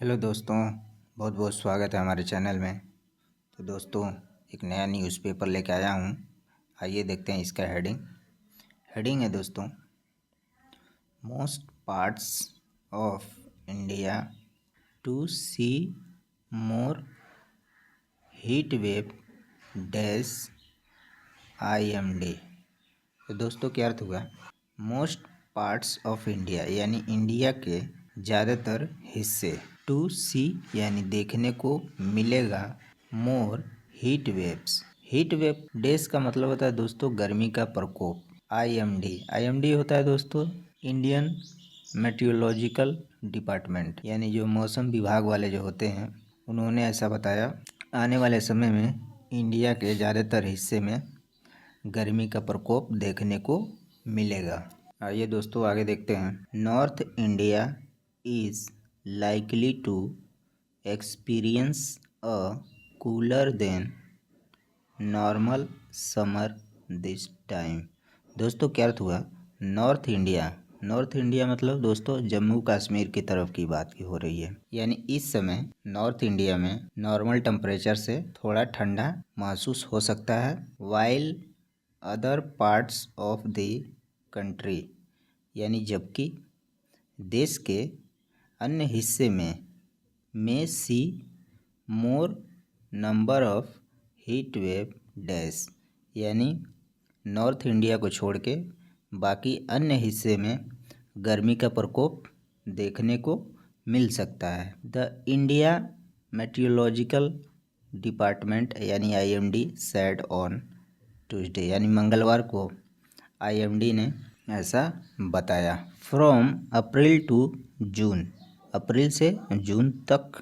Hello दोस्तों, बहुत बहुत स्वागत है हमारे चैनल में। तो दोस्तों, एक नया न्यूज़पेपर लेके आया हूँ। आइए देखते हैं इसका हेडिंग है दोस्तों, most parts of India to see more heat wave dash IMD। तो दोस्तों, क्या अर्थ हुआ? मोस्ट पार्ट्स ऑफ इंडिया यानी इंडिया के ज़्यादातर हिस्से, टू सी यानी देखने को मिलेगा, more heat waves. Heat wave days का मतलब होता है दोस्तों गर्मी का प्रकोप। IMD होता है दोस्तों इंडियन मेट्रोलॉजिकल डिपार्टमेंट, यानी जो मौसम विभाग वाले जो होते हैं उन्होंने ऐसा बताया, आने वाले समय में इंडिया के ज़्यादातर हिस्से में गर्मी का प्रकोप देखने को मिलेगा। आइए दोस्तों आगे देखते हैं। North India is likely to experience a cooler than normal summer this time. दोस्तों, क्या अर्थ हुआ? नॉर्थ इंडिया मतलब दोस्तों जम्मू कश्मीर की तरफ की बात की हो रही है, यानी इस समय नॉर्थ इंडिया में नॉर्मल टेम्परेचर से थोड़ा ठंडा महसूस हो सकता है, while other parts of the country यानी जबकि देश के अन्य हिस्से में see more number of heat wave days, यानी नॉर्थ इंडिया को छोड़ के बाकी अन्य हिस्से में गर्मी का प्रकोप देखने को मिल सकता है। द इंडिया मेट्रोलॉजिकल डिपार्टमेंट यानी IMD सेड ऑन ट्यूसडे, यानी मंगलवार को IMD ने ऐसा बताया। फ्रॉम अप्रैल टू जून, अप्रैल से जून तक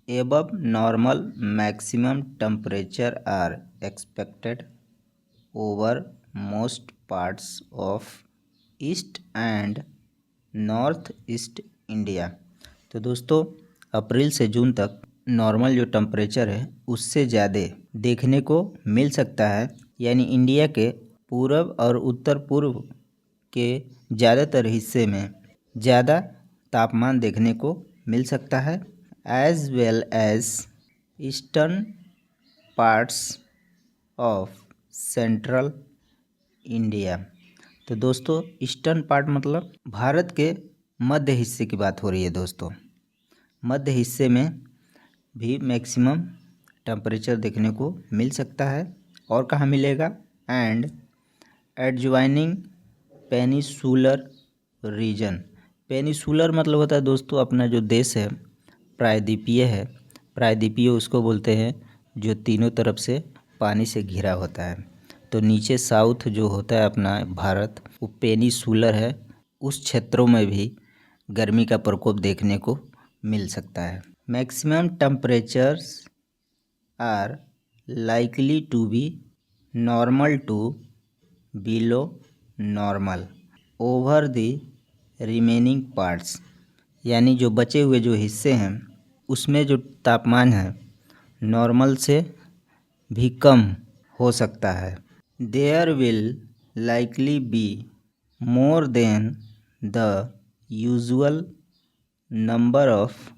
above normal maximum temperature are expected over most parts of east and north east India. तो दोस्तों, अप्रैल से जून तक नॉर्मल जो टेम्परेचर है उससे ज़्यादा देखने को मिल सकता है, यानी इंडिया के पूर्व और उत्तर पूर्व के ज़्यादातर हिस्से में ज़्यादा तापमान देखने को मिल सकता है, as well as eastern parts of central India. तो दोस्तों, ईस्टर्न पार्ट मतलब भारत के मध्य हिस्से की बात हो रही है दोस्तों। मध्य हिस्से में भी मैक्सिमम टेम्परेचर देखने को मिल सकता है, और कहाँ मिलेगा? And adjoining peninsular region. Peninsular मतलब होता है दोस्तों अपना जो देश है प्रायद्वीपीय है। प्रायद्वीपीय उसको बोलते हैं जो तीनों तरफ से पानी से घिरा होता है। तो नीचे साउथ जो होता है अपना भारत, वो पेनिसुलर है। उस क्षेत्रों में भी गर्मी का प्रकोप देखने को मिल सकता है। Maximum temperatures are likely to be normal to below normal over the remaining parts, यानी जो बचे हुए जो हिस्से हैं उसमें जो तापमान है नॉर्मल से भी कम हो सकता है। There will likely be more than the usual number of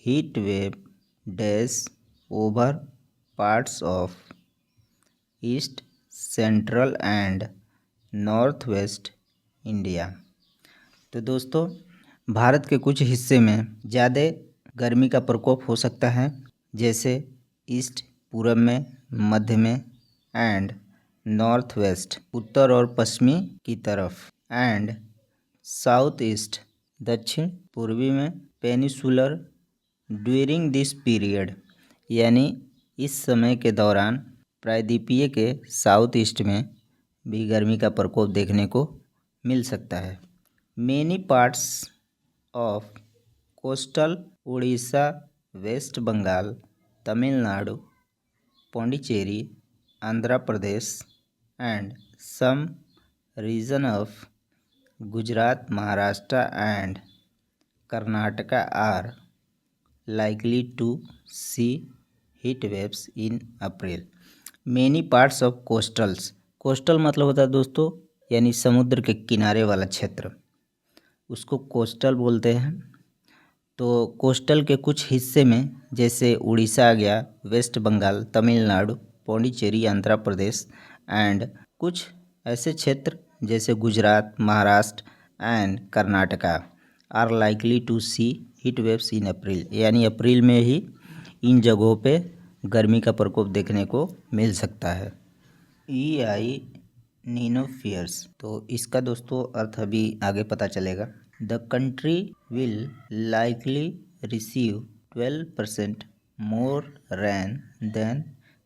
heat wave days over parts of east central and north west India. तो दोस्तों, भारत के कुछ हिस्से में ज़्यादा गर्मी का प्रकोप हो सकता है, जैसे ईस्ट पूरब में, मध्य में, एंड नॉर्थ वेस्ट उत्तर और पश्चिमी की तरफ, एंड साउथ ईस्ट दक्षिण पूर्वी में, पेनिसुलर ड्यूरिंग दिस पीरियड, यानी इस समय के दौरान प्रायद्वीपीय के साउथ ईस्ट में भी गर्मी का प्रकोप देखने को मिल सकता है। Many parts of coastal Orissa, West Bengal, Tamil Nadu, Pondicherry, Andhra Pradesh and some region of Gujarat, Maharashtra and Karnataka are likely to see heat waves in April. Many parts of coastals, coastal मतलब होता है दोस्तों यानी समुद्र के किनारे वाला क्षेत्र, उसको कोस्टल बोलते हैं। तो कोस्टल के कुछ हिस्से में जैसे उड़ीसा आ गया, वेस्ट बंगाल, तमिलनाडु, पौंडीचेरी, आंध्र प्रदेश एंड कुछ ऐसे क्षेत्र जैसे Gujarat, Maharashtra and Karnataka are likely to see heat waves in April, यानी अप्रैल में ही इन जगहों पे गर्मी का प्रकोप देखने को मिल सकता है। EI नीनो फियर्स, तो इसका दोस्तों अर्थ अभी आगे पता चलेगा। The country will likely receive 12% more rain than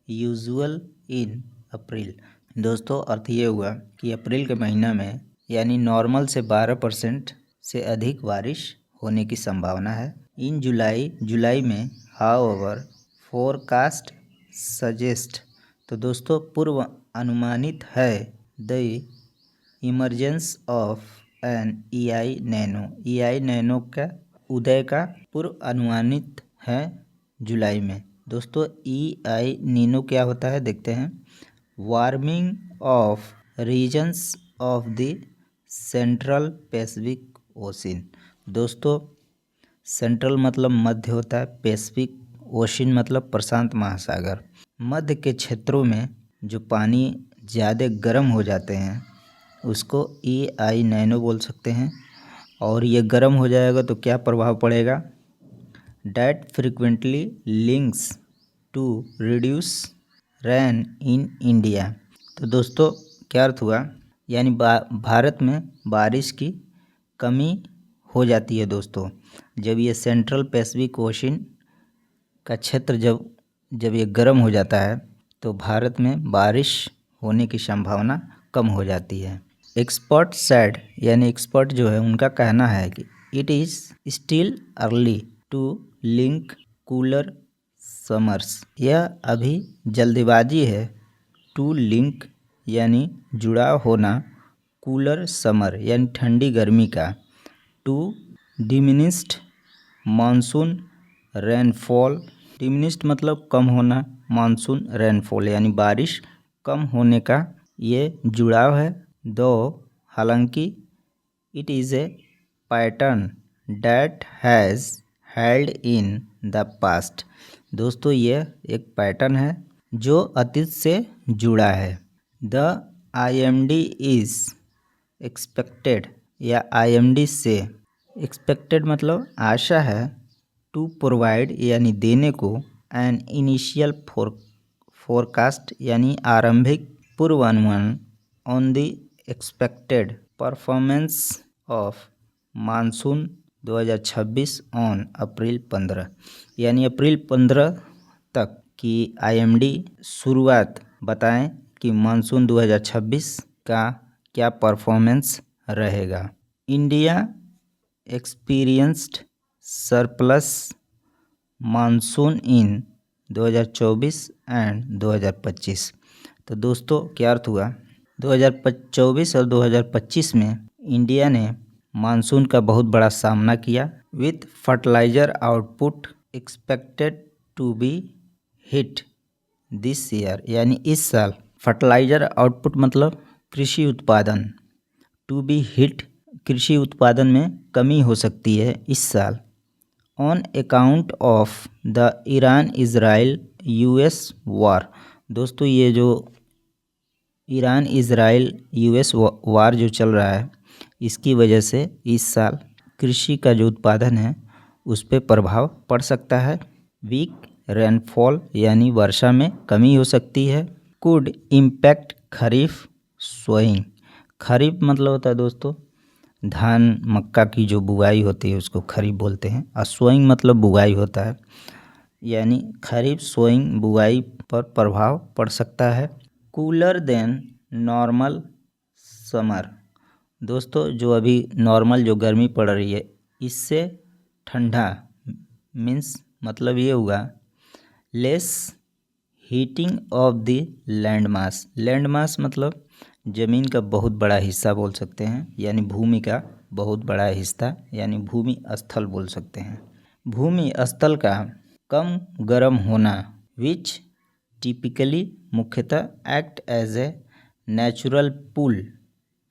usual in April. दोस्तों अर्थ ये हुआ कि अप्रैल के महीना में यानी नॉर्मल से 12% से अधिक बारिश होने की संभावना है। इन जुलाई में हाउएवर फोरकास्ट सजेस्ट, तो दोस्तों पूर्व अनुमानित है the emergence of an EI Nino, EI Nino का उदय का पूर्व अनुमानित है जुलाई में। दोस्तों EI नीनो क्या होता है देखते हैं। Warming of regions of the central Pacific Ocean, दोस्तों सेंट्रल मतलब मध्य होता है, पैसिफिक ओशन मतलब प्रशांत महासागर। मध्य के क्षेत्रों में जो पानी ज़्यादा गर्म हो जाते हैं उसको EI नैनो बोल सकते हैं। और ये गर्म हो जाएगा तो क्या प्रभाव पड़ेगा। That frequently links to reduce rain in India, तो दोस्तों क्या अर्थ हुआ, यानी भारत में बारिश की कमी हो जाती है। दोस्तों जब ये सेंट्रल पैसिफिक ओशन का क्षेत्र जब ये गर्म हो जाता है तो भारत में बारिश होने की संभावना कम हो जाती है। एक्सपर्ट सेड, यानी एक्सपर्ट जो है उनका कहना है कि it is still early to link cooler summers, यह अभी जल्दबाजी है टू लिंक यानी जुड़ा होना, कूलर समर यानी ठंडी गर्मी का, to diminished monsoon rainfall, diminished मतलब कम होना, मानसून रेनफॉल यानी बारिश कम होने का ये जुड़ाव है। दो हालांकि it is a pattern that has held in the past, दोस्तों ये एक पैटर्न है जो अतीत से जुड़ा है। द IMD इज़ एक्सपेक्टेड, या IMD से एक्सपेक्टेड मतलब आशा है, टू प्रोवाइड यानी देने को, एन इनिशियल फोरकास्ट यानी आरंभिक पूर्वानुमान, on the expected performance of monsoon 2026 on April 15, यानी अप्रैल 15 तक की IMD शुरुआत बताएं कि मानसून 2026 का क्या परफॉर्मेंस रहेगा। India experienced surplus monsoon in 2024 and 2025, तो दोस्तों क्या अर्थ हुआ, 2024 और 2025 में इंडिया ने मानसून का बहुत बड़ा सामना किया। With fertiliser output expected to be hit this year, यानी इस साल फर्टिलाइजर आउटपुट मतलब कृषि उत्पादन, टू बी हिट कृषि उत्पादन में कमी हो सकती है इस साल। On account of the Iran Israel US वार, दोस्तों ये जो ईरान इजराइल US वार जो चल रहा है इसकी वजह से इस साल कृषि का जो उत्पादन है उस पर प्रभाव पड़ सकता है। वीक रेनफॉल यानी वर्षा में कमी हो सकती है। कुड इम्पैक्ट खरीफ सोइंग, खरीफ मतलब होता है दोस्तों धान मक्का की जो बुआई होती है उसको खरीफ बोलते हैं, और सोइंग मतलब बुआई होता है, यानी खरीफ सोइंग बुआई पर प्रभाव पड़ सकता है। कूलर देन नॉर्मल समर, दोस्तों जो अभी नॉर्मल जो गर्मी पड़ रही है इससे ठंडा, मीन्स मतलब ये हुआ less heating of the land mass, land mass मतलब ज़मीन का बहुत बड़ा हिस्सा बोल सकते हैं, यानी भूमि का बहुत बड़ा हिस्सा यानी भूमि स्थल बोल सकते हैं। भूमि स्थल का कम गर्म होना, विच टिपिकली मुख्यतः act as a natural pull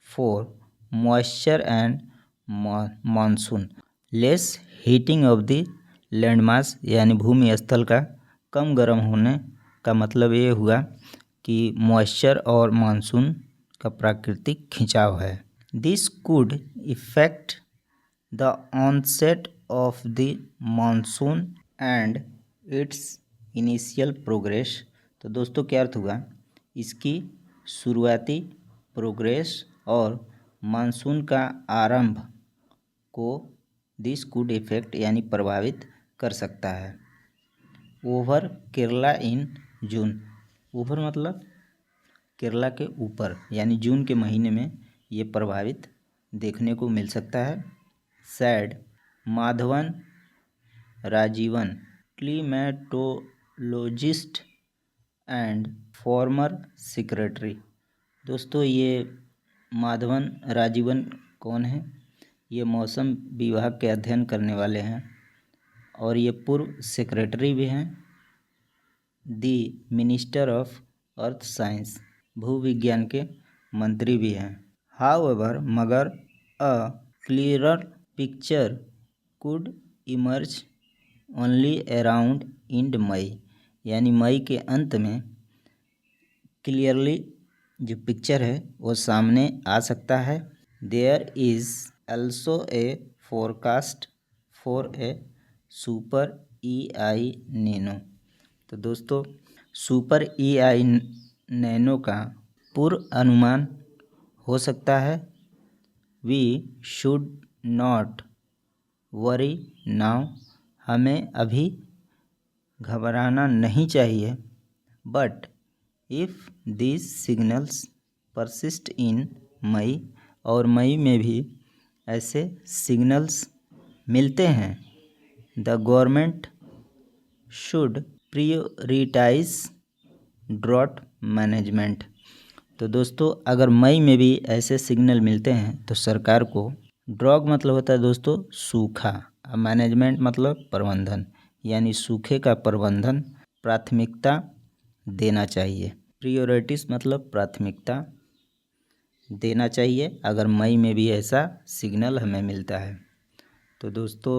for moisture and monsoon, less heating of the land mass यानी भूमि स्थल का कम गर्म होने का मतलब ये हुआ कि मॉइस्चर और मानसून का प्राकृतिक खिंचाव है। This could affect the onset of the monsoon and its initial progress. तो दोस्तों क्या अर्थ हुआ, इसकी शुरुआती प्रोग्रेस और मानसून का आरंभ को दिस कुड इफेक्ट यानी प्रभावित कर सकता है। ओवर केरला इन जून, ओवर मतलब केरला के ऊपर यानी जून के महीने में ये प्रभावित देखने को मिल सकता है। Said Madhavan Rajeevan climatologist and former secretary. दोस्तों ये माधवन राजीवन कौन है, ये मौसम विभाग के अध्ययन करने वाले हैं और ये पूर्व सेक्रेटरी भी हैं the minister of earth science, भूविज्ञान के मंत्री भी हैं। हाउएवर मगर a clearer picture could emerge only around end May, यानी मई के अंत में क्लियरली जो पिक्चर है वो सामने आ सकता है। There is also a forecast for a super EI Nino. तो दोस्तों सुपर EI नैनो का पूर्व अनुमान हो सकता है। We should not worry now, हमें अभी घबराना नहीं चाहिए। But if this signals persist in May, और मई में भी ऐसे सिग्नल्स मिलते हैं, the government should prioritise drought management. तो दोस्तों अगर मई में भी ऐसे सिग्नल मिलते हैं तो सरकार को, ड्रॉट मतलब होता है दोस्तों सूखा, और मैनेजमेंट मतलब प्रबंधन, यानी सूखे का प्रबंधन प्राथमिकता देना चाहिए। प्रियोरिटीज मतलब प्राथमिकता देना चाहिए अगर मई में भी ऐसा सिग्नल हमें मिलता है। तो दोस्तों